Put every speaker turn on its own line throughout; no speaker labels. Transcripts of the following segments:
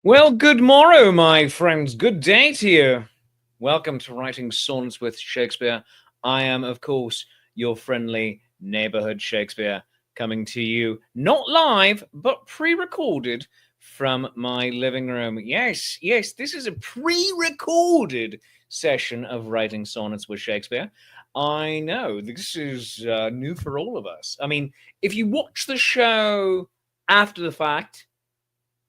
Well, good morrow, my friends. Good day to you. Welcome to Writing Sonnets with Shakespeare. I am, of course, your friendly neighbourhood Shakespeare, coming to you not live, but pre-recorded from my living room. Yes, this is a pre-recorded session of Writing Sonnets with Shakespeare. I know, this is new for all of us. I mean, if you watch the show after the fact,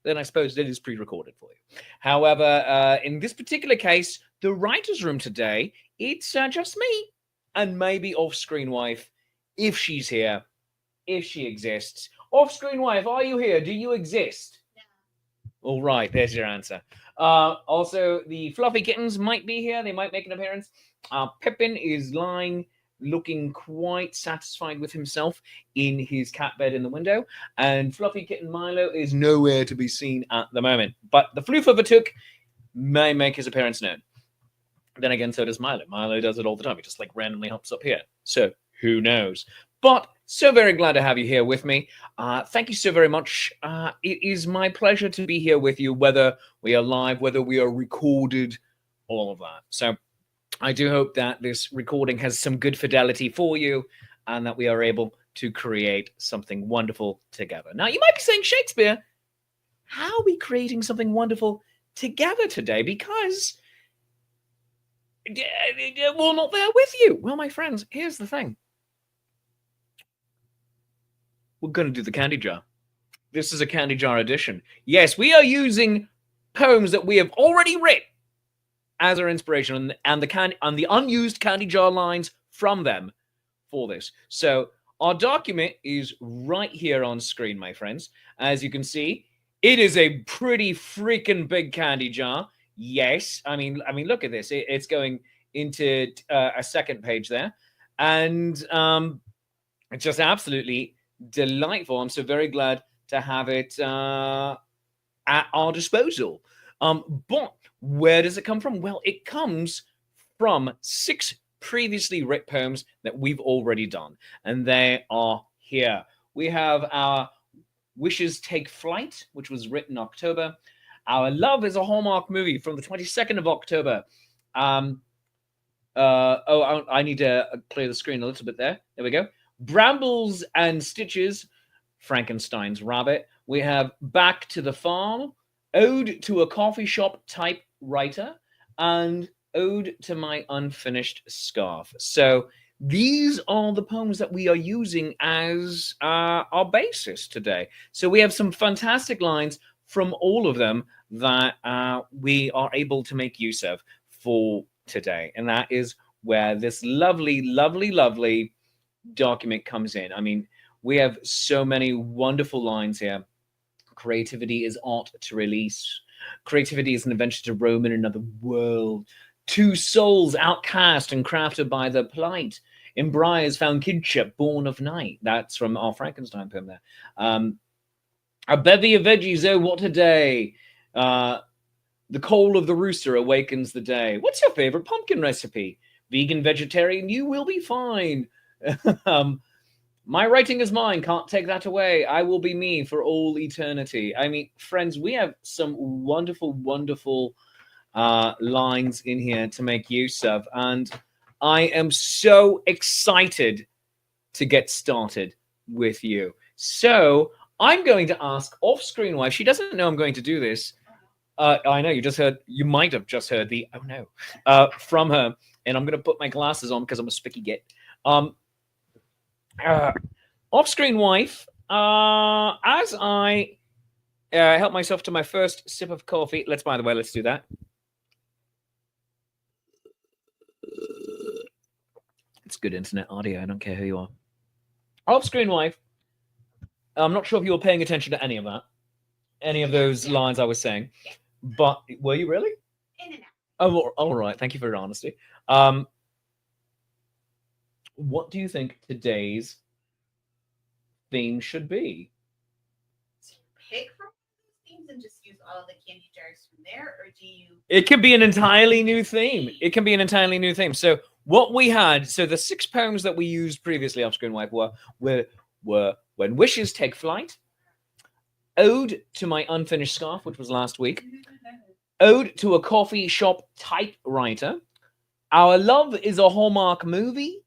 then I suppose it is pre-recorded for you. However, in this particular case, the writer's room today, it's just me and maybe off-screen wife, if she's here, if she exists. Off-screen wife, are you here? Do you exist? Yeah. All right, there's your answer. Also, the fluffy kittens might be here. They might make an appearance. Pippin is lying looking quite satisfied with himself in his cat bed in the window, and fluffy kitten Milo is nowhere to be seen at the moment. But the floof of a took may make his appearance known. Then again, so does Milo. Milo does it all the time. He just like randomly hops up here. So who knows? But so very glad to have you here with me. Thank you so very much. It is my pleasure to be here with you, whether we are live, whether we are recorded, all of that. So I do hope that this recording has some good fidelity for you and that we are able to create something wonderful together. Now, you might be saying, Shakespeare, how are we creating something wonderful together today? Because we're not there with you. Well, my friends, here's the thing. We're going to do the candy jar. This is a candy jar edition. Yes, we are using poems that we have already written as our inspiration and the unused candy jar lines from them for this. So our document is right here on screen, my friends. As you can see, it is a pretty freaking big candy jar. Yes, I mean, look at this. It's going into a second page there, and it's just absolutely delightful. I'm so very glad to have it at our disposal. But where does it come from? Well, it comes from 6 previously written poems that we've already done, and they are here. We have our Wishes Take Flight, which was written in October. Our Love is a Hallmark Movie from the 22nd of October. I need to clear the screen a little bit there. There we go. Brambles and Stitches, Frankenstein's Rabbit. We have Back to the Farm, Ode to a Coffee Shop Typewriter, and Ode to My Unfinished Scarf. So these are the poems that we are using as our basis today. So we have some fantastic lines from all of them that we are able to make use of for today. And that is where this lovely, lovely, lovely document comes in. I mean, we have so many wonderful lines here. Creativity is art to release. Creativity is an adventure to roam in another world. 2 souls outcast and crafted by their plight. In briars found kidship born of night. That's from our Frankenstein poem there. A bevy of veggies, oh, what a day. The call of the rooster awakens the day. What's your favorite pumpkin recipe? Vegan, vegetarian, you will be fine. My writing is mine, can't take that away. I will be me for all eternity. I mean, friends, we have some wonderful, wonderful lines in here to make use of. And I am so excited to get started with you. So I'm going to ask off-screen wife. She doesn't know I'm going to do this. I know you might have just heard the, oh no, from her. And I'm going to put my glasses on because I'm a spicky git. Off-screen wife, as I help myself to my first sip of coffee. Let's do that. It's good internet audio. I don't care who you are. Off-screen wife. I'm not sure if you were paying attention to any of that, any of those lines I was saying, but were you really? In and out. Oh, all right. Thank you for your honesty. What do you think today's theme should be?
Do you pick from those themes and just use all the candy jars from there, or do you?
It could be an entirely new theme. It can be an entirely new theme. So what we had, so the 6 poems that we used previously off screen wipe were When Wishes Take Flight, Ode to My Unfinished Scarf, which was last week. Ode to a Coffee Shop Typewriter. Our Love is a Hallmark Movie.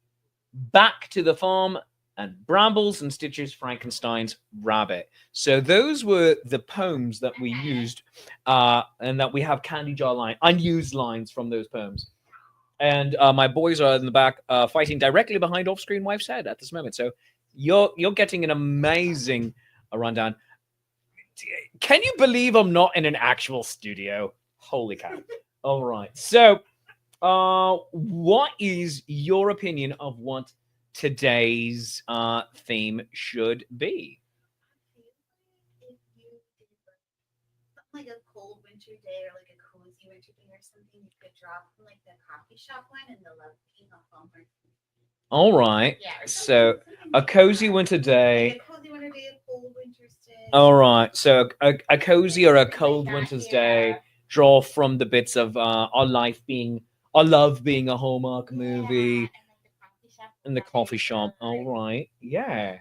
Back to the Farm. And Brambles and Stitches, Frankenstein's Rabbit. So those were the poems that we used, and that we have candy jar line, unused lines from those poems. And my boys are in the back fighting directly behind off-screen wife's head at this moment. So you're getting an amazing rundown. Can you believe I'm not in an actual studio? Holy cow. All right. So what is your opinion of what today's theme should be?
If you did something like a cold winter day or like a cozy winter day or something, you could drop from like the coffee shop one and the love being a Hallmark.
All right.
Yeah.
So a cozy winter day.
Like a cozy winter day, a cold winter's day.
All right. So a cozy or a cold winter's day. Draw from the bits of our love being a Hallmark movie. In the coffee shop. All right. Yeah.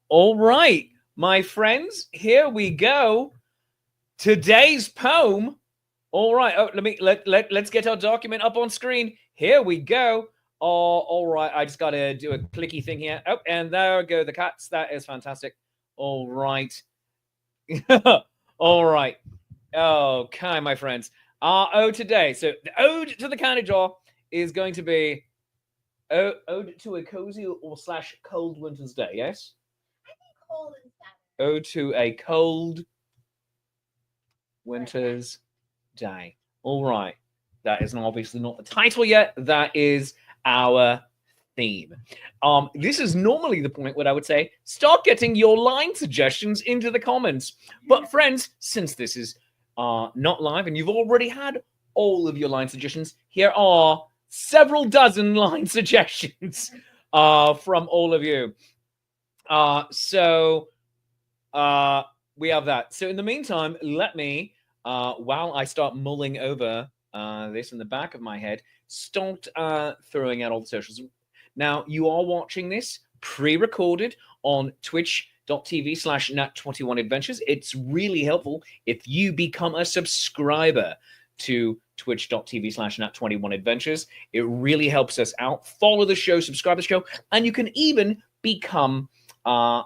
All right, my friends. Here we go. Today's poem. All right. Oh, let's get our document up on screen. Here we go. Oh, all right. I just got to do a clicky thing here. Oh, and there go the cats. That is fantastic. All right. All right. Okay, my friends. Today. So the ode to the candy jar is going to be ode to a cozy or / cold winter's day, yes?
I think cold is better.
Ode to a cold winter's day. All right. That is obviously not the title yet. That is our theme. This is normally the point where I would say, start getting your line suggestions into the comments. But friends, since this is not live and you've already had all of your line suggestions, here are several dozen line suggestions from all of you. So we have that. So in the meantime, let me, while I start mulling over this in the back of my head, start throwing out all the socials. Now, you are watching this pre-recorded on twitch.tv/nat21adventures. It's really helpful if you become a subscriber to twitch.tv/nat21adventures. It really helps us out. Follow the show, subscribe to the show, and you can even become a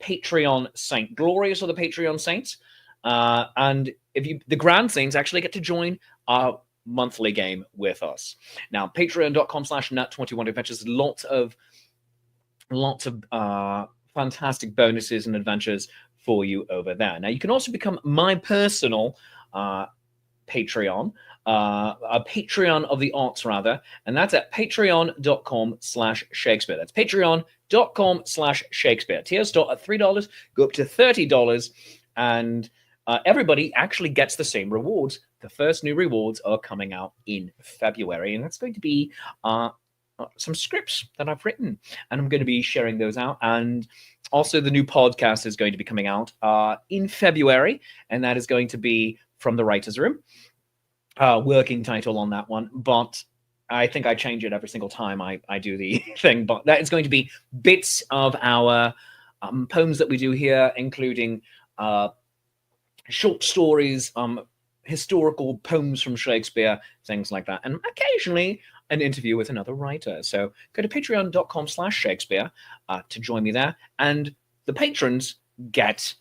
Patreon saint. Glorious are the Patreon saints. And the Grand Saints actually get to join our monthly game with us. Now, patreon.com/nat21adventures, lots of fantastic bonuses and adventures for you over there. Now, you can also become my personal Patreon, a Patreon of the arts rather, and that's at patreon.com/Shakespeare. That's patreon.com/Shakespeare. Tiers start at $3, go up to $30, and everybody actually gets the same rewards. The first new rewards are coming out in February, and that's going to be some scripts that I've written, and I'm going to be sharing those out. And also the new podcast is going to be coming out in February, and that is going to be From the Writer's Room. Working title on that one, but I think I change it every single time I do the thing. But that is going to be bits of our poems that we do here, including short stories, historical poems from Shakespeare, things like that, and occasionally an interview with another writer. So go to patreon.com/Shakespeare to join me there, and the patrons get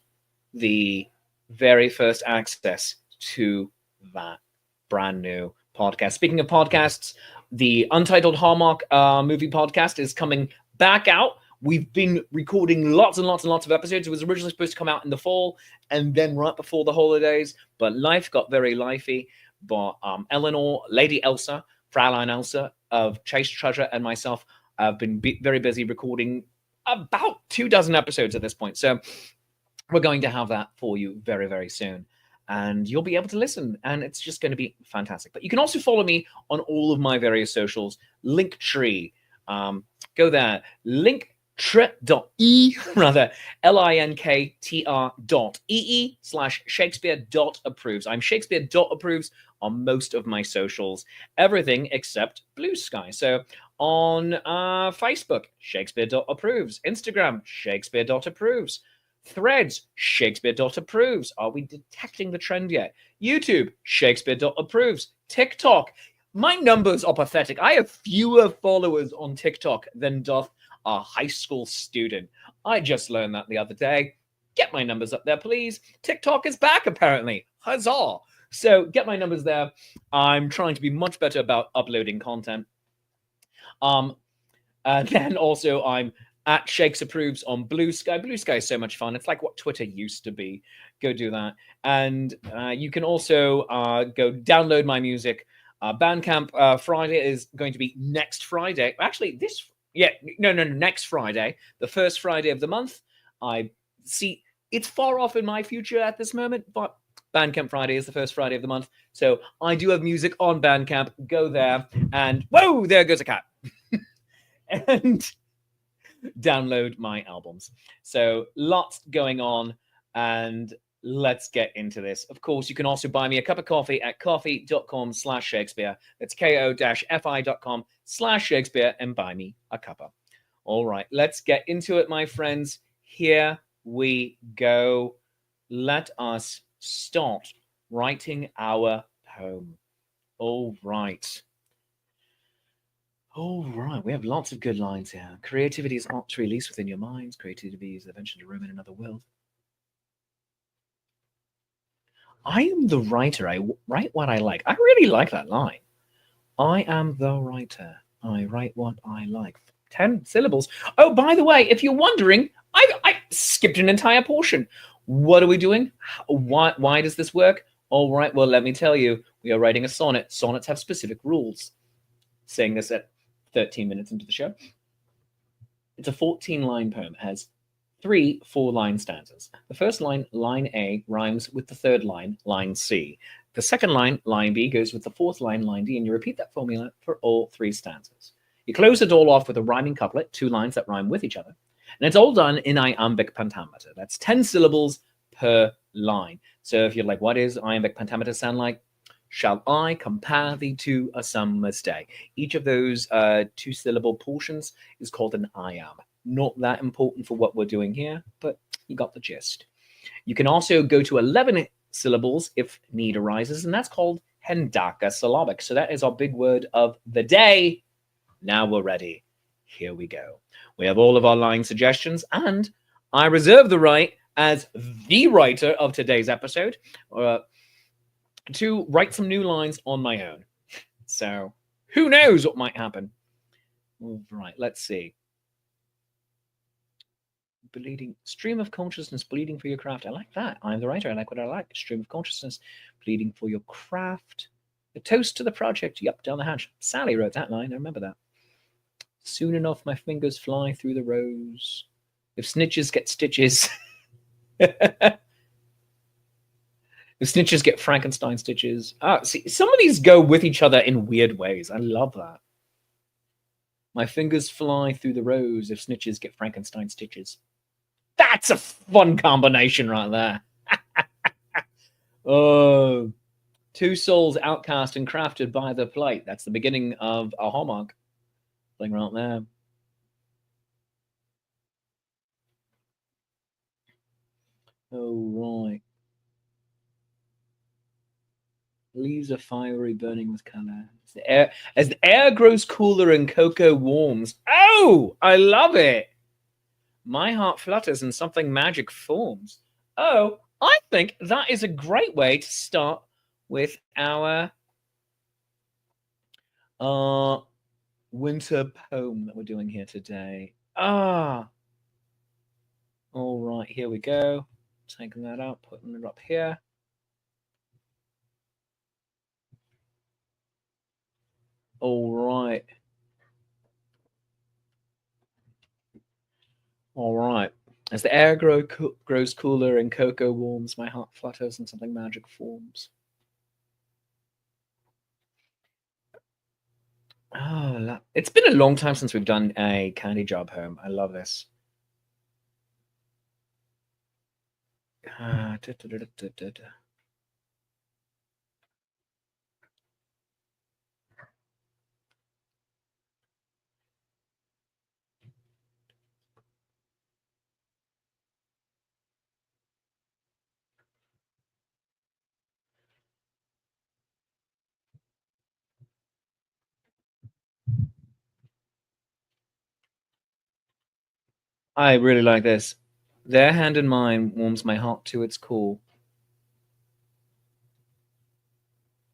the very first access to that brand new podcast. Speaking of podcasts, the Untitled Hallmark movie podcast is coming back out. We've been recording lots and lots and lots of episodes. It was originally supposed to come out in the fall and then right before the holidays, but life got very lifey. But Eleanor, Lady Elsa, Fraulein Elsa of Chase Treasure, and myself have been very busy recording about 24 episodes at this point. So we're going to have that for you very, very soon. And you'll be able to listen, and it's just going to be fantastic. But you can also follow me on all of my various socials. Linktree. Go there. Linktr.ee, rather, linktr.ee/Shakespeare.approves. I'm Shakespeare.approves on most of my socials. Everything except Blue Sky. So on Facebook, Shakespeare.approves. Instagram, Shakespeare.approves. Threads, Shakespeare.approves. Are we detecting the trend yet? YouTube, Shakespeare.approves. TikTok, my numbers are pathetic. I have fewer followers on TikTok than doth a high school student. I just learned that the other day. Get my numbers up there, please. TikTok is back, apparently. Huzzah. So get my numbers there. I'm trying to be much better about uploading content. And then also I'm at Shakes Approves on Blue Sky. Blue Sky is so much fun. It's like what Twitter used to be. Go do that. And you can also go download my music. Bandcamp Friday is going to be next Friday. Actually, next Friday, the first Friday of the month. I see it's far off in my future at this moment, but Bandcamp Friday is the first Friday of the month. So I do have music on Bandcamp. Go there and whoa, there goes a cat. And download my albums. So lots going on, and let's get into this. Of course, you can also buy me a cup of coffee at coffee.com/Shakespeare. That's ko-fi.com/Shakespeare and buy me a cuppa. All right, let's get into it, my friends. Here we go. Let us start writing our poem. All right. All right, we have lots of good lines here. Creativity is art to release within your minds. Creativity is the venture to roam in another world. I am the writer. I write what I like. I really like that line. I am the writer. I write what I like. 10 syllables. Oh, by the way, if you're wondering, I skipped an entire portion. What are we doing? Why does this work? All right, well, let me tell you. We are writing a sonnet. Sonnets have specific rules. Saying this at 13 minutes into the show. It's a 14-line poem. It has 3 4-line stanzas. The first line, line A, rhymes with the third line, line C. The second line, line B, goes with the fourth line, line D, and you repeat that formula for all 3 stanzas. You close it all off with a rhyming couplet, 2 lines that rhyme with each other, and it's all done in iambic pentameter. That's 10 syllables per line. So if you're like, what is iambic pentameter sound like? Shall I compare thee to a summer's day? Each of those 2-syllable portions is called an iamb. Not that important for what we're doing here, but you got the gist. You can also go to 11 syllables if need arises, and that's called hendacasyllabic. So that is our big word of the day. Now we're ready. Here we go. We have all of our line suggestions, and I reserve the right, as the writer of today's episode, to write some new lines on my own. So who knows what might happen? All right, let's see. Bleeding stream of consciousness, bleeding for your craft. I like that. I'm the writer. I like what I like. Stream of consciousness, bleeding for your craft. A toast to the project. Yup, down the hatch. Sally wrote that line. I remember that. Soon enough, my fingers fly through the rose. If snitches get stitches. The snitches get Frankenstein stitches. See, some of these go with each other in weird ways. I love that. My fingers fly through the rose if snitches get Frankenstein stitches. That's a fun combination right there. Oh, 2 souls outcast and crafted by the plight. That's the beginning of a hallmark thing right there. Oh, right. Leaves are fiery, burning with color. As the air grows cooler and cocoa warms. Oh, I love it. My heart flutters and something magic forms. Oh, I think that is a great way to start with our winter poem that we're doing here today. All right, here we go. Taking that out, putting it up here. All right. All right. As the air grows cooler and cocoa warms, my heart flutters and something magic forms. Oh, it's been a long time since we've done a candy job home. I love this. Da, da, da. I really like this. Their hand in mine warms my heart to its core.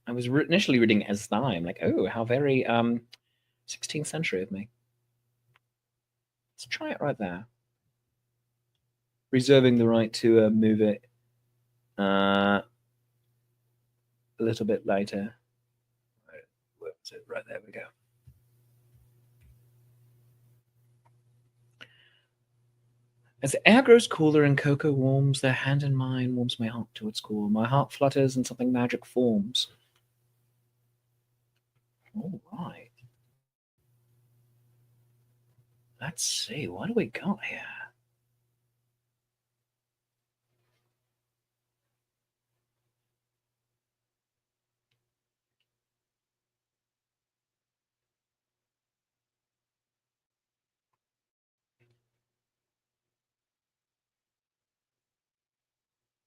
I was initially reading as thigh. I'm like, oh, how very 16th century of me. Let's try it right there. Reserving the right to move it a little bit later. Where was it? Right there we go. As the air grows cooler and cocoa warms, their hand in mine warms my heart to its core. My heart flutters and something magic forms. All right. Let's see. What do we got here?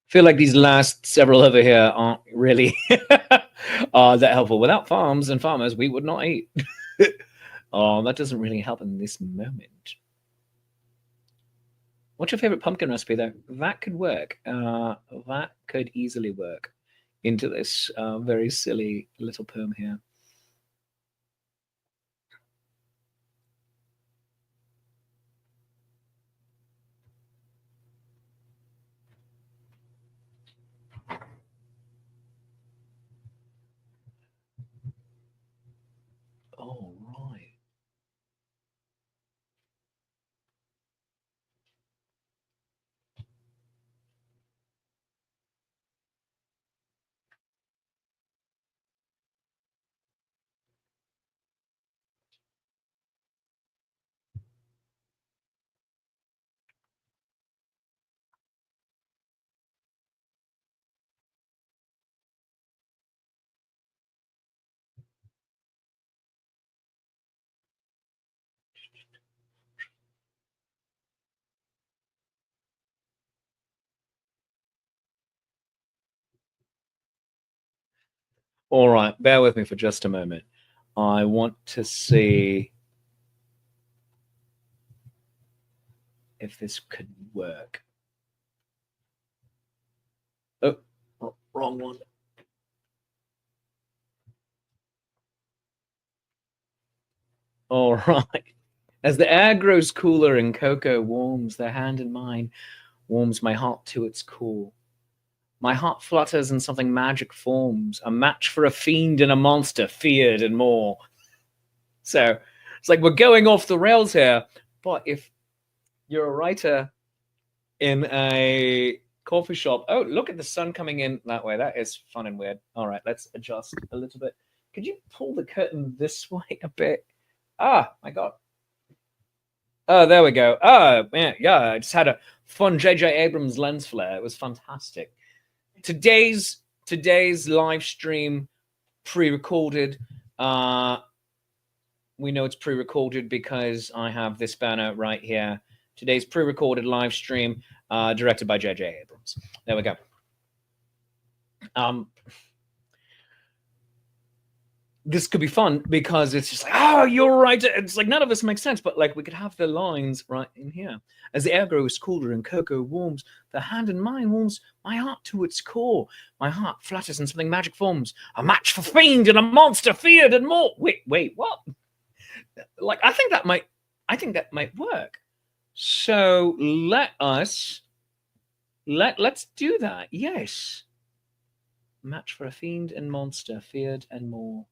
Feel like these last several over here aren't really that helpful. Without farms and farmers, we would not eat. Oh, that doesn't really help in this moment. What's your favorite pumpkin recipe, though? That could work. That could easily work into this very silly little poem here. Oh, right. All right. Bear with me for just a moment. I want to see if this could work. Oh, wrong one. All right. As the air grows cooler and cocoa warms, their hand in mine warms my heart to its core. My heart flutters and something magic forms, a match for a fiend and a monster, feared and more. So it's like we're going off the rails here. But if you're a writer in a coffee shop, oh, look at the sun coming in that way. That is fun and weird. All right, let's adjust a little bit. Could you pull the curtain this way a bit? Ah, my God. Oh, there we go. Oh, yeah. I just had a fun J.J. Abrams lens flare. It was fantastic. Today's live stream pre-recorded. We know it's pre-recorded because I have this banner right here. Today's pre-recorded live stream, directed by J.J. Abrams. There we go. This could be fun because it's just like, oh, you're right. It's like none of this makes sense, but like we could have the lines right in here. As the air grows cooler and cocoa warms, the hand in mine warms my heart to its core. My heart flutters and something magic forms. A match for fiend and a monster feared and more. Wait, what? Like I think that might work. So let's do that. Yes. Match for a fiend and monster, feared and more.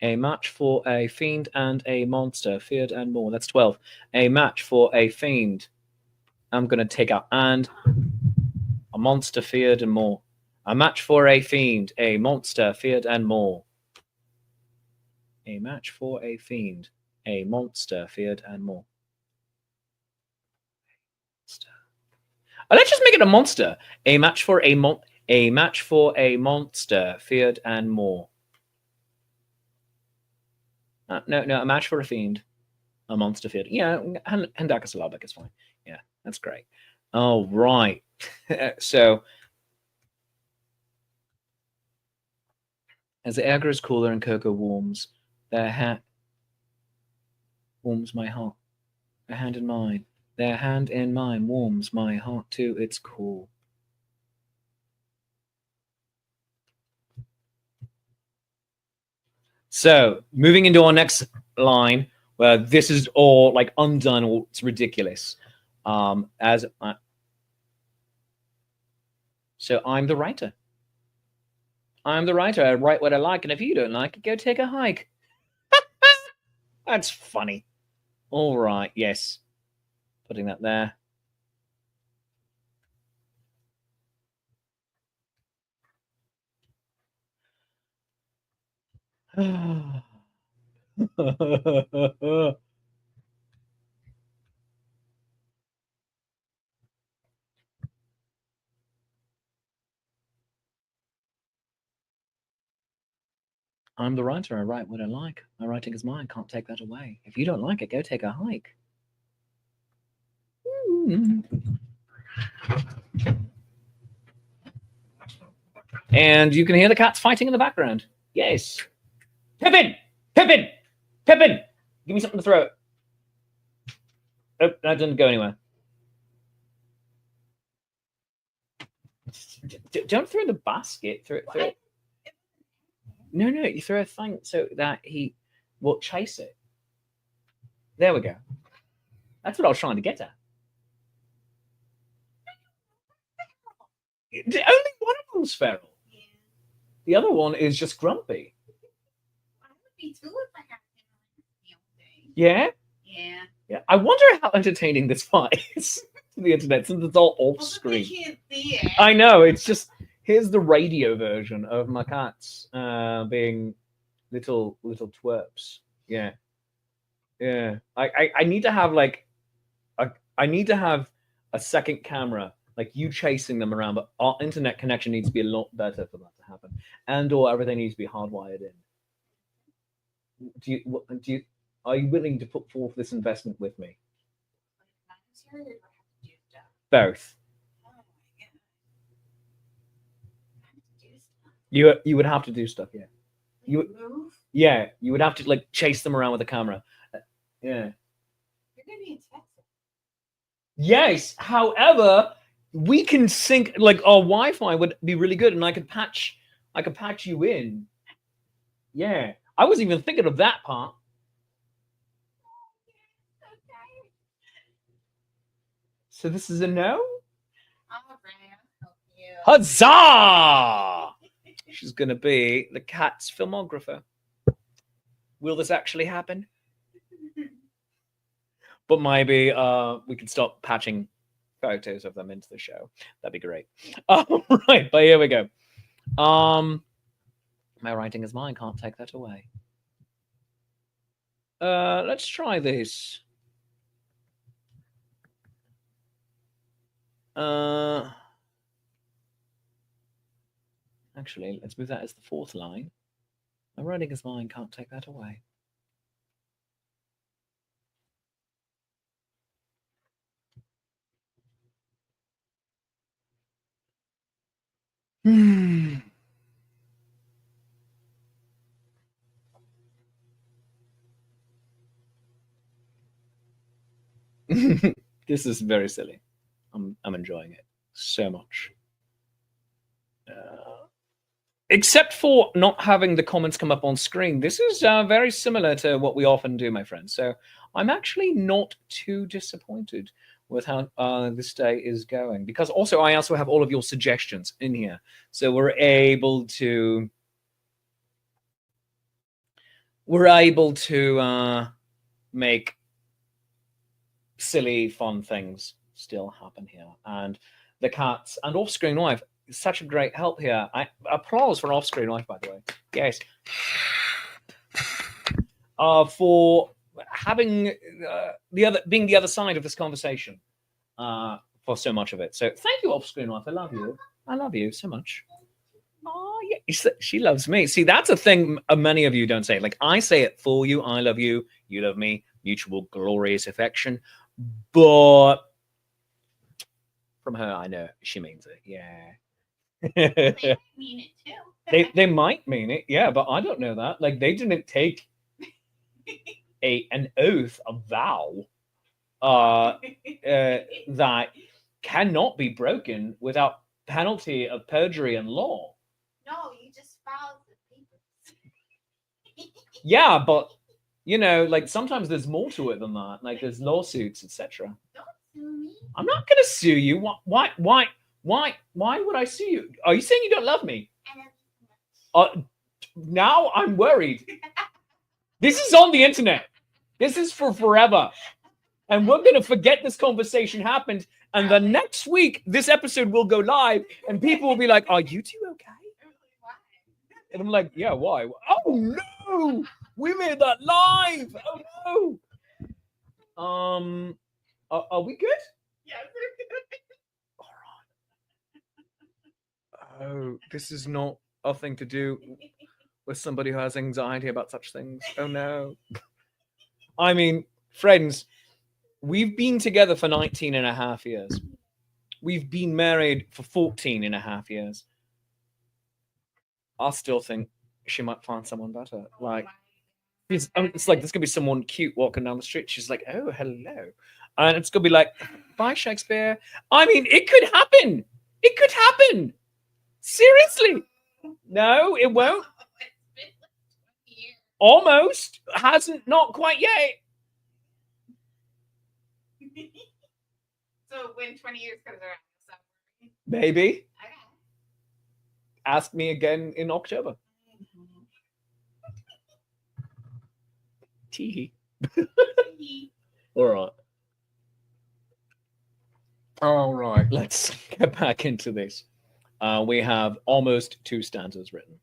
A match for a fiend and a monster, feared and more. That's 12. A match for a fiend. I'm going to take out and a monster, feared and more. A match for a fiend, a monster, feared and more. A match for a fiend, a monster, feared and more. Let's just make it a monster. A match for a match for a monster, feared and more. No, a match for a fiend, a monster feared. Yeah, Hendakasyllabic is fine. Yeah, that's great. All right. So, as the air grows cooler and cocoa warms, their hat warms my heart A hand in mine. Their hand in mine warms my heart to its core. So, moving into our next line, where this is all like undone or it's ridiculous. So I'm the writer. I'm the writer. I write what I like, and if you don't like it, go take a hike. That's funny. All right, yes. Putting that there. I'm the writer. I write what I like. My writing is mine. Can't take that away. If you don't like it, go take a hike. And you can hear the cats fighting in the background. Yes. Pippin! Pippin! Pippin! Give me something to throw. Oh, that didn't go anywhere. Don't throw the basket. Throw it. No, you throw a thing so that he will chase it. There we go. That's what I was trying to get at. Only one of them's feral.
Yeah.
The other one is just grumpy.
I would be too if I had to.
Yeah?
Yeah.
I wonder how entertaining this part is to the internet since it's all off screen.
You can't see it.
I know, it's just here's the radio version of my cats being little twerps. Yeah. I need to have like I need to have a second camera, like you chasing them around, but our internet connection needs to be a lot better for that to happen, and or everything needs to be hardwired in. Are you willing to put forth this investment with me? Both. You would have to do stuff, yeah. You would have to like chase them around with a camera. Yeah.
You're gonna be in Texas.
Yes. However, we can sync, like our Wi-Fi would be really good, and I could patch you in. Yeah. I wasn't even thinking of that part. So this is a no? Huzzah! She's gonna be the cat's filmographer. Will this actually happen? But maybe we can stop patching photos of them into the show. That'd be great. All right, but here we go. My writing is mine. Can't take that away. Let's try this. Actually, let's move that as the fourth line. My writing is mine. Can't take that away. This is very silly. I'm enjoying it so much. Except for not having the comments come up on screen. This is very similar to what we often do, my friends. So I'm actually not too disappointed with how this day is going, because also I also have all of your suggestions in here. So we're able to make silly, fun things still happen here. And the cats and Off-Screen Wife is such a great help here. Applause for Off-Screen Wife, by the way. Yes. For having being the other side of this conversation for so much of it. So thank you, Off-Screen Wife. I love you. I love you so much. Oh, yeah. She loves me. See, that's a thing many of you don't say. Like, I say it for you. I love you. You love me. Mutual glorious affection. But from her, I know she means it. Yeah.
They mean it too.
they might mean it. Yeah, but I don't know that. Like, they didn't take an oath, a vow. that cannot be broken without penalty of perjury and law.
No, you just filed the papers.
Yeah, but like sometimes there's more to it than that. Like there's lawsuits, etc.
Don't sue me.
I'm not gonna sue you. Why would I sue you? Are you saying you don't love me?
I love you
Now I'm worried. This is on the internet. This is for forever. And we're going to forget this conversation happened. And the next week, this episode will go live and people will be like, are you two okay? And I'm like, yeah, why? Oh, no. We made that live. Oh, no. Are we good?
Yeah, we're good.
All right. Oh, this is not a thing to do with somebody who has anxiety about such things. Oh, no. I mean, friends, we've been together for 19 and a half years. We've been married for 14 and a half years. I still think she might find someone better. Like, it's like there's going to be someone cute walking down the street. She's like, oh, hello. And it's going to be like, bye, Shakespeare. I mean, it could happen. It could happen. Seriously. No, it won't.
It's been like 20 years.
Almost. Hasn't. Not quite yet.
So when 20 years comes around, stop worrying.
Maybe.
Okay.
Ask me again in October. Tee. All right. All right. Let's get back into this. We have almost 2 stanzas written.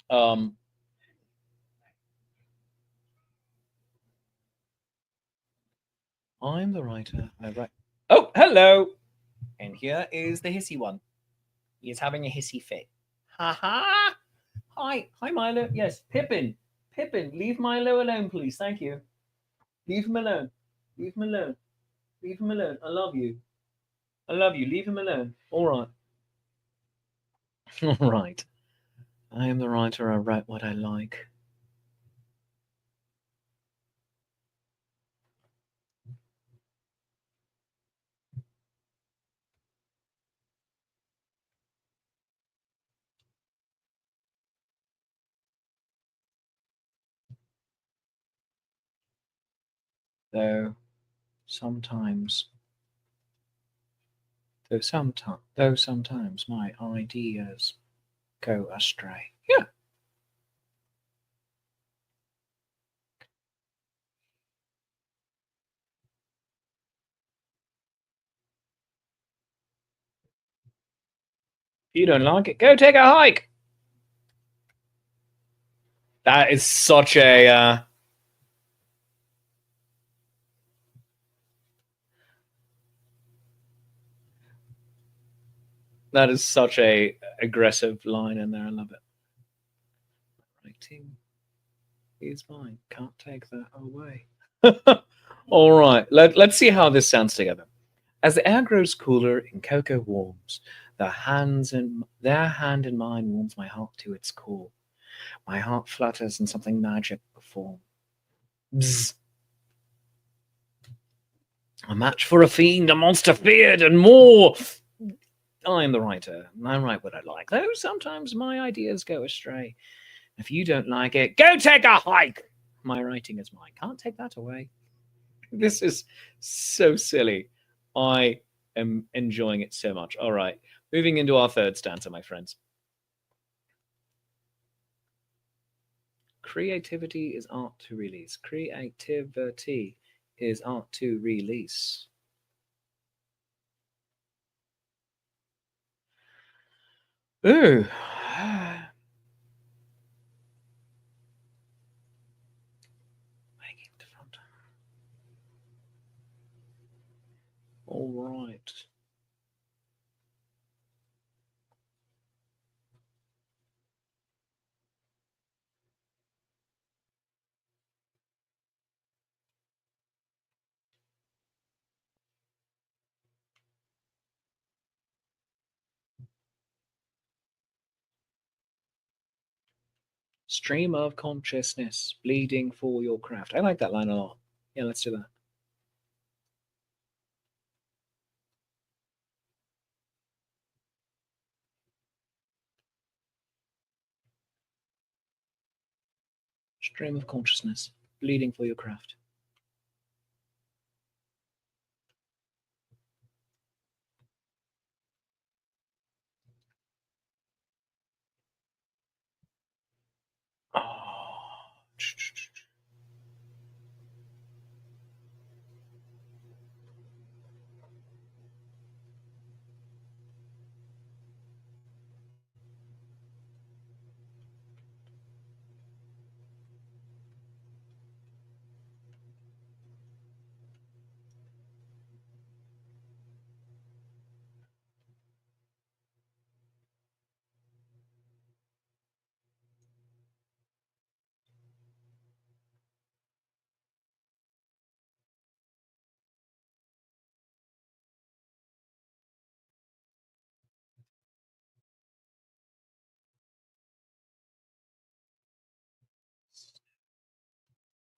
I'm the writer. I write. Oh, hello. And here is the hissy one. He is having a hissy fit. Ha ha. Hi, Milo. Yes, Pippin. Leave Milo alone, please. Thank you. Leave him alone. Leave him alone. Leave him alone. I love you. I love you. Leave him alone. All right. All right. I am the writer. I write what I like. Though sometimes my ideas go astray. Yeah. If you don't like it, go take a hike. That is such a that is such a aggressive line in there. I love it. Writing is mine. Can't take that away. All right. Let's see how this sounds together. As the air grows cooler and cocoa warms, their hand in mine warms my heart to its core. My heart flutters and something magic performs. Bzz. A match for a fiend, a monster feared, and more. I am the writer, and I write what I like, though sometimes my ideas go astray. If you don't like it, go take a hike. My writing is mine. Can't take that away. This is so silly. I am enjoying it so much. All right, moving into our third stanza, my friends. Creativity is art to release. Creativity is art to release. Ooh. All right. Stream of consciousness, bleeding for your craft. I like that line a lot. Yeah, let's do that. Stream of consciousness, bleeding for your craft. Oh.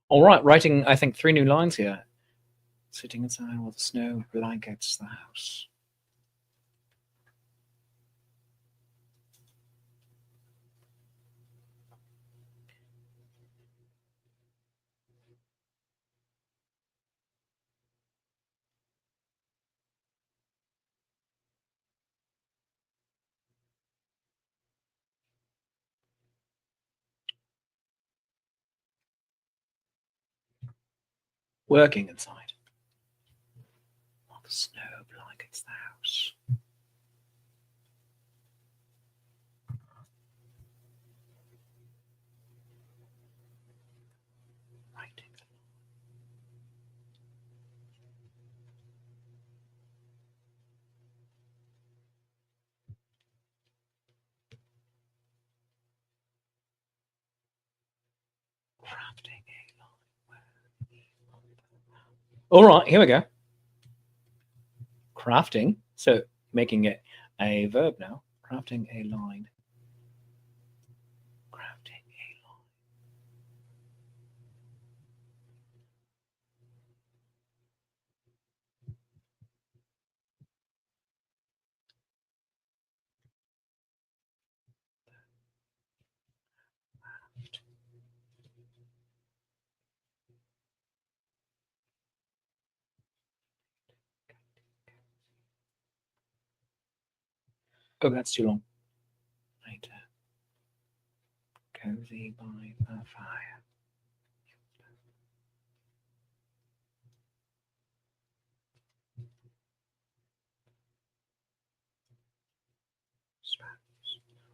All right, writing, I think, 3 new lines here. Sitting inside while the snow blankets the house. Working inside while the snow blankets the house. Writing. Crafting a line. All right, here we go. Crafting. So making it a verb now. Crafting a line. Crafting a line. Oh, that's too long. Later. Cozy by the fire.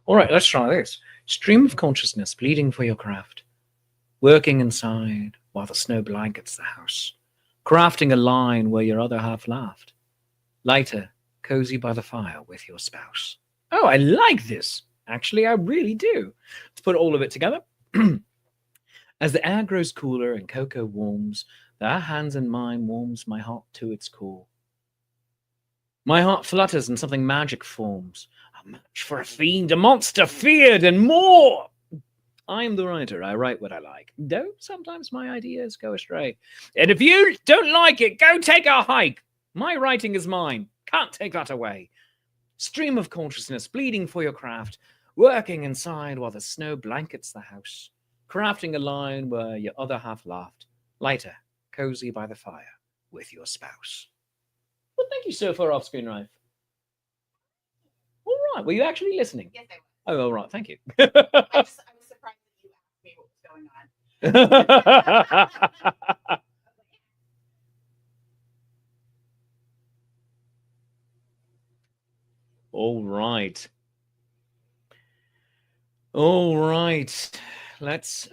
All right, let's try this. Stream of consciousness, bleeding for your craft. Working inside while the snow blankets the house. Crafting a line where your other half laughed. Lighter, cozy by the fire with your spouse. Oh, I like this. Actually, I really do. Let's put all of it together. As the air grows cooler and cocoa warms, their hands and mine warms my heart to its core. My heart flutters and something magic forms. A match for a fiend, a monster feared, and more. I am the writer. I write what I like, though sometimes my ideas go astray. And if you don't like it, go take a hike. My writing is mine. Can't take that away. Stream of consciousness, bleeding for your craft, working inside while the snow blankets the house, crafting a line where your other half laughed, lighter, cozy by the fire with your spouse. Well, thank you so far off screen, Rife. All right, were you actually listening?
Yes, I was.
Oh, all right, thank you.
I was surprised that you asked me what was going on.
All right. All right. Let's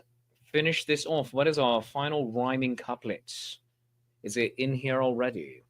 finish this off. What is our final rhyming couplet? Is it in here already?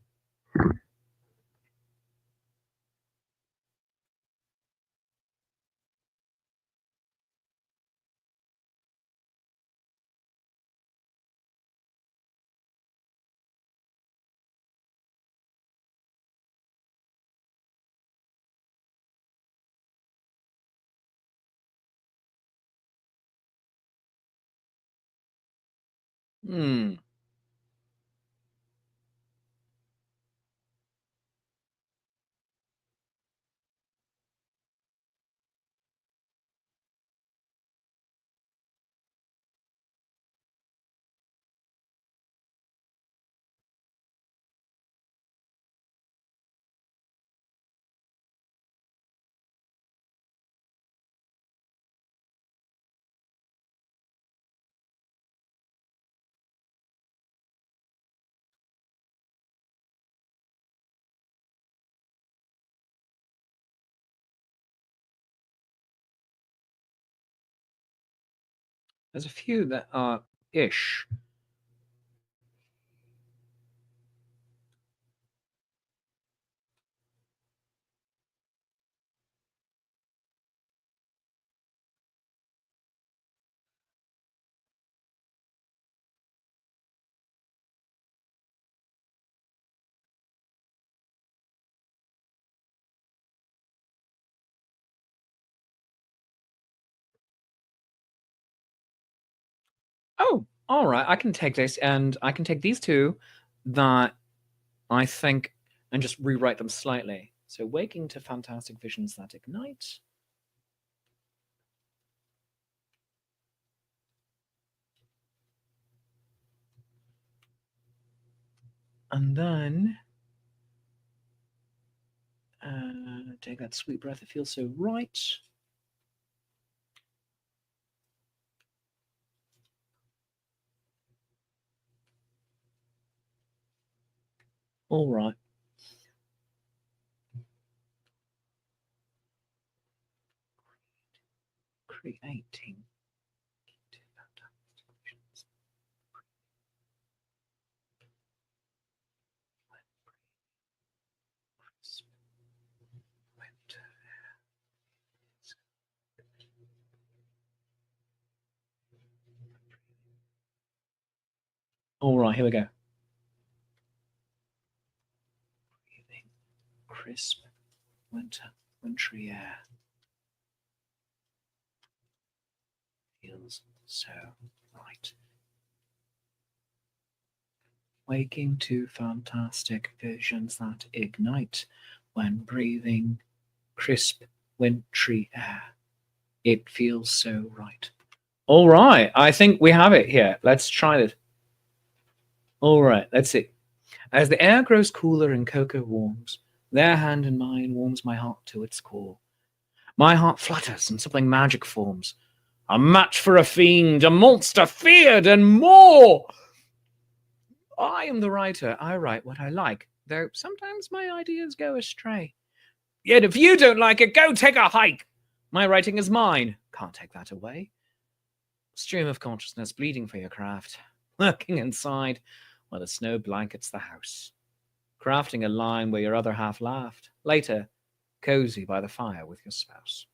Hmm. There's a few that are ish. Oh, all right. I can take this, and I can take these two that I think and just rewrite them slightly. So, waking to fantastic visions that ignite. And then take that sweet breath. It feels so right. All right. Creating. All right, here we go. Breathing crisp wintry air. Feels so right. Waking to fantastic visions that ignite when breathing crisp wintry air. It feels so right. All right, I think we have it here. Let's try this. All right, let's see. As the air grows cooler and cocoa warms, their hand in mine warms my heart to its core. My heart flutters and something magic forms. A match for a fiend, a monster feared and more. I am the writer. I write what I like, though sometimes my ideas go astray. Yet if you don't like it, go take a hike. My writing is mine. Can't take that away. Stream of consciousness bleeding for your craft, lurking inside while the snow blankets the house. Crafting a line where your other half laughed. Later, cozy by the fire with your spouse.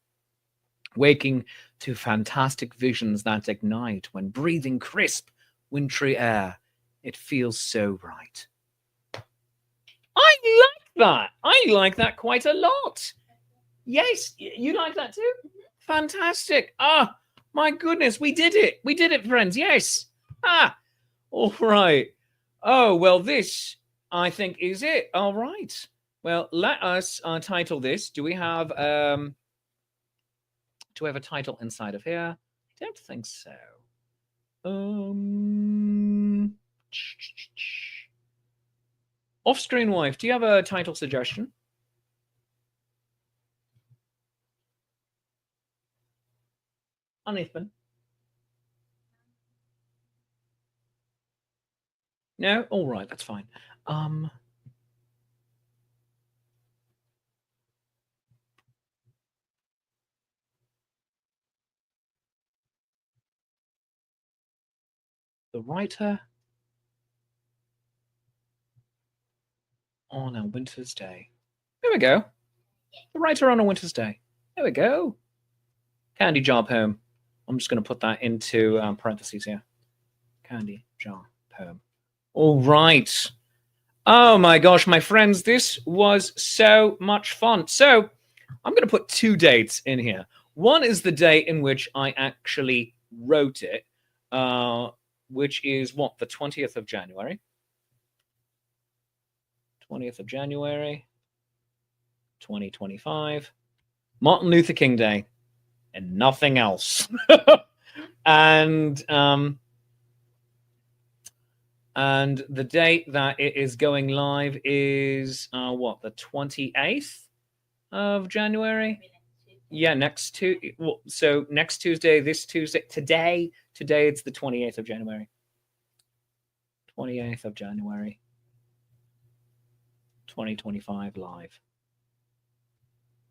Waking to fantastic visions that ignite when breathing crisp, wintry air. It feels so right. I like that. I like that quite a lot. Yes, you like that too? Fantastic. Ah, my goodness, we did it. We did it, friends. Yes. Ah, all right. Oh, well, this, I think, is it. All right. Well, let us title this. Do we have a title inside of here? I don't think so. Off-screen wife, do you have a title suggestion? Nathan? No? All right, that's fine. The writer on a winter's day. There we go. The writer on a winter's day. There we go. Candy jar poem. I'm just going to put that into parentheses here. Candy jar poem. All right. Oh my gosh, my friends, this was so much fun. So I'm going to put two dates in here. One is the day in which I actually wrote it, which is what, the 20th of January? 20th of January, 2025. Martin Luther King Day and nothing else. And the date that it is going live is what, the 28th of January? Yeah, next Tuesday, this Tuesday, today it's the 28th of January. 28th of January, 2025 live.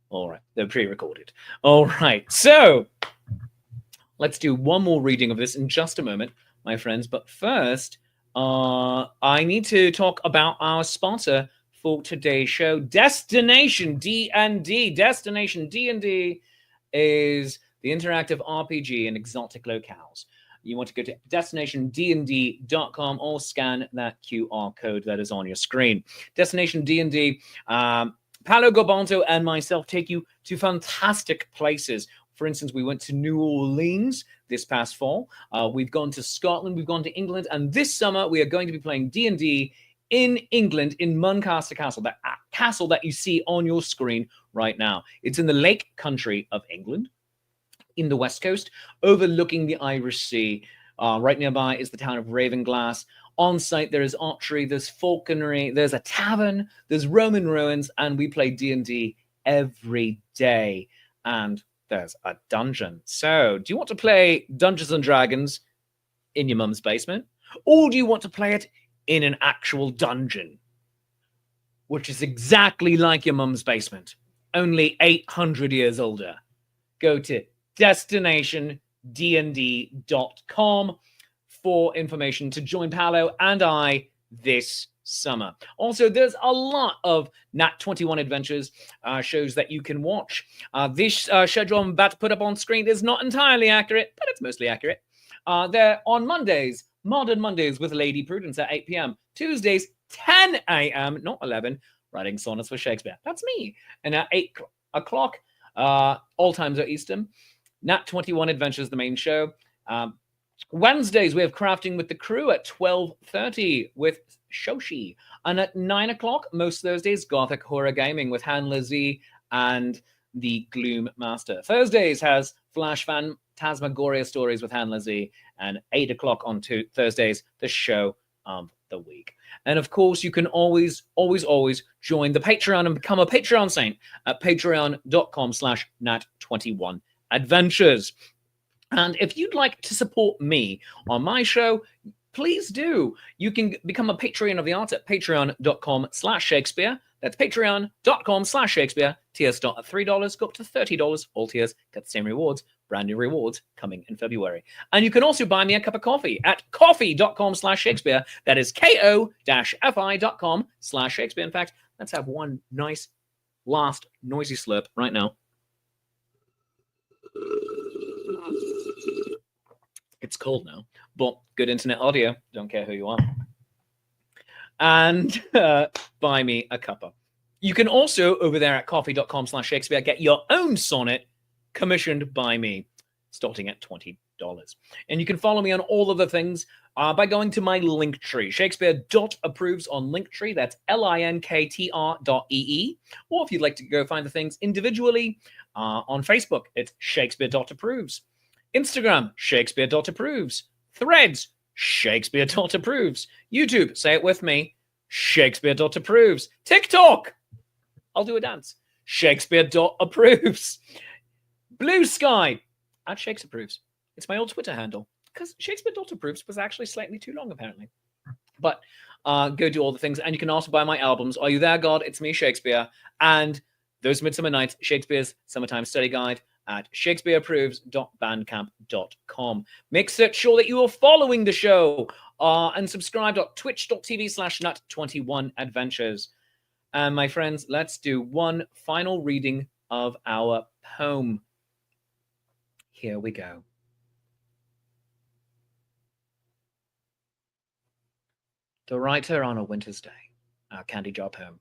All right, they're pre-recorded. All right, so Let's do one more reading of this in just a moment, my friends. But first, I need to talk about our sponsor for today's show, Destination D&D. Destination D&D is the interactive RPG in exotic locales. You want to go to destinationdnd.com or scan that QR code that is on your screen. Destination D&D, Paolo Garbanzo and myself take you to fantastic places. For instance, we went to New Orleans this past fall. We've gone to Scotland, we've gone to England, and this summer we are going to be playing D&D in England, in Muncaster Castle, that castle that you see on your screen right now. It's in the Lake Country of England, in the West Coast, overlooking the Irish Sea. Right nearby is the town of Ravenglass. On site, there is archery, there's falconry, there's a tavern, there's Roman ruins, and we play D&D every day. And there's a dungeon. So, do you want to play Dungeons and Dragons in your mum's basement? Or do you want to play it in an actual dungeon, which is exactly like your mum's basement, only 800 years older? Go to destinationdnd.com for information to join Paolo and I this summer. Also, there's a lot of Nat 21 Adventures shows that you can watch. This schedule I'm about to put up on screen is not entirely accurate, but it's mostly accurate. They're on Mondays, Modern Mondays with Lady Prudence at 8 p.m. Tuesdays, 10 a.m., not 11, writing sonnets for Shakespeare. That's me. And at 8 o'clock, all times are Eastern. Nat 21 Adventures, the main show. Wednesdays, we have Crafting with the Crew at 12:30 with Shoshi. And at 9 o'clock, most Thursdays, Gothic Horror Gaming with Handler Z and the Gloom Master. Thursdays has Flash Phantasmagoria Stories with Handler Z. And 8 o'clock on Thursdays, the show of the week. And of course, you can always join the Patreon and become a Patreon saint at patreon.com/nat21adventures. And if you'd like to support me on my show, please do. You can become a Patreon of the Arts at patreon.com/Shakespeare. That's patreon.com/Shakespeare. Tiers start at $3, go up to $30. All tiers get the same rewards. Brand new rewards coming in February. And you can also buy me a cup of coffee at coffee.com/Shakespeare. That is ko-fi.com/Shakespeare. In fact, let's have one nice last noisy slurp right now. It's cold now, but good internet audio. Don't care who you are. And buy me a cuppa. You can also, over there at coffee.com/Shakespeare, get your own sonnet commissioned by me, starting at $20. And you can follow me on all of the things by going to my Linktree, Shakespeare.approves on Linktree. That's linktr.ee. Or if you'd like to go find the things individually, on Facebook, it's Shakespeare.approves. Instagram, Shakespeare.approves. Threads, Shakespeare.approves. YouTube, say it with me, Shakespeare.approves. TikTok, I'll do a dance, Shakespeare.approves. Blue Sky, at Shakespeare.approves. It's my old Twitter handle, because Shakespeare.approves was actually slightly too long, apparently. But go do all the things. And you can also buy my albums, Are You There, God? It's Me, Shakespeare. And Those Midsummer Nights, Shakespeare's Summertime Study Guide at shakespeareapproves.bandcamp.com. Make sure that you are following the show and subscribe at twitch.tv/nut21adventures. And my friends, let's do one final reading of our poem. Here we go. The Writer on a Winter's Day, our Candy Jar poem.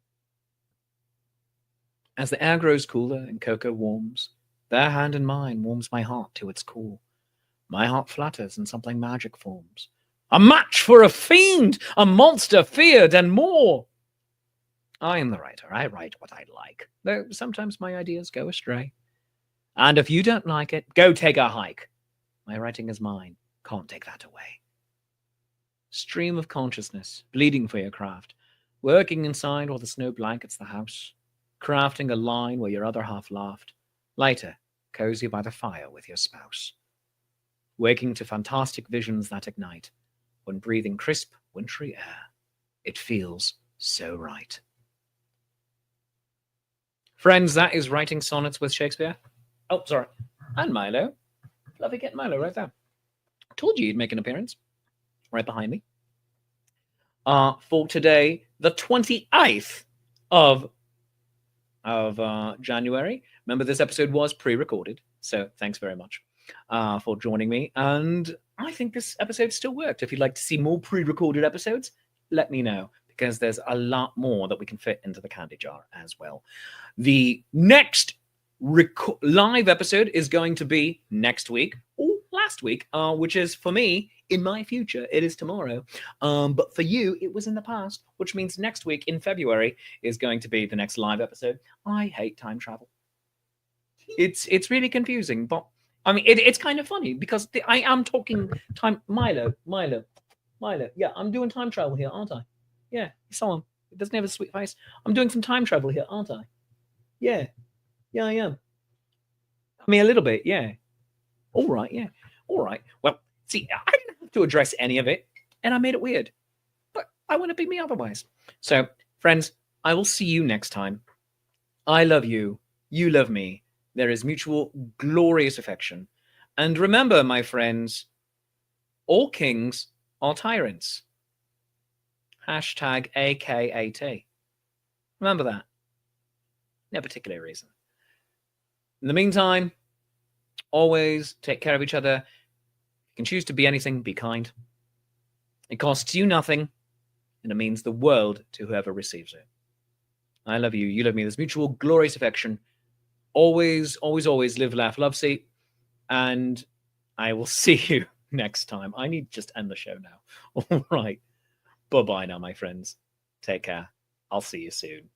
As the air grows cooler and cocoa warms, their hand in mine warms my heart to its core. My heart flutters and something magic forms. A match for a fiend, a monster feared and more. I am the writer. I write what I like, though sometimes my ideas go astray. And if you don't like it, go take a hike. My writing is mine. Can't take that away. Stream of consciousness, bleeding for your craft, working inside while the snow blankets the house, crafting a line where your other half laughed, lighter, cozy by the fire with your spouse, waking to fantastic visions that ignite, when breathing crisp, wintry air, it feels so right. Friends, that is Writing Sonnets with Shakespeare. Oh, sorry. And Milo. Fluffy Kitten Milo right there. I told you he'd make an appearance right behind me. For today, the 28th of January. Remember, this episode was pre-recorded, so thanks very much for joining me. And I think this episode still worked. If you'd like to see more pre-recorded episodes, let me know, because there's a lot more that we can fit into the candy jar as well. The next live episode is going to be next week or last week, which is for me in my future. It is tomorrow, but for you it was in the past, which means next week in February is going to be the next live episode. I hate time travel. It's really confusing, but I mean it's kind of funny because I am talking time. Milo. Yeah, I'm doing time travel here, aren't I? Yeah, someone doesn't have a sweet face. I'm doing some time travel here, aren't I? Yeah, I am. I mean, a little bit, yeah. All right, yeah. All right. Well, see, I didn't have to address any of it, and I made it weird. But I want to be me otherwise. So, friends, I will see you next time. I love you. You love me. There is mutual glorious affection. And remember, my friends, all kings are tyrants. Hashtag AKAT. Remember that. No particular reason. In the meantime, always take care of each other. You can choose to be anything, be kind. It costs you nothing, and it means the world to whoever receives it. I love you. You love me. There's mutual glorious affection. Always, always, always live, laugh, love, see. And I will see you next time. I need to just end the show now. All right. Bye-bye now, my friends. Take care. I'll see you soon.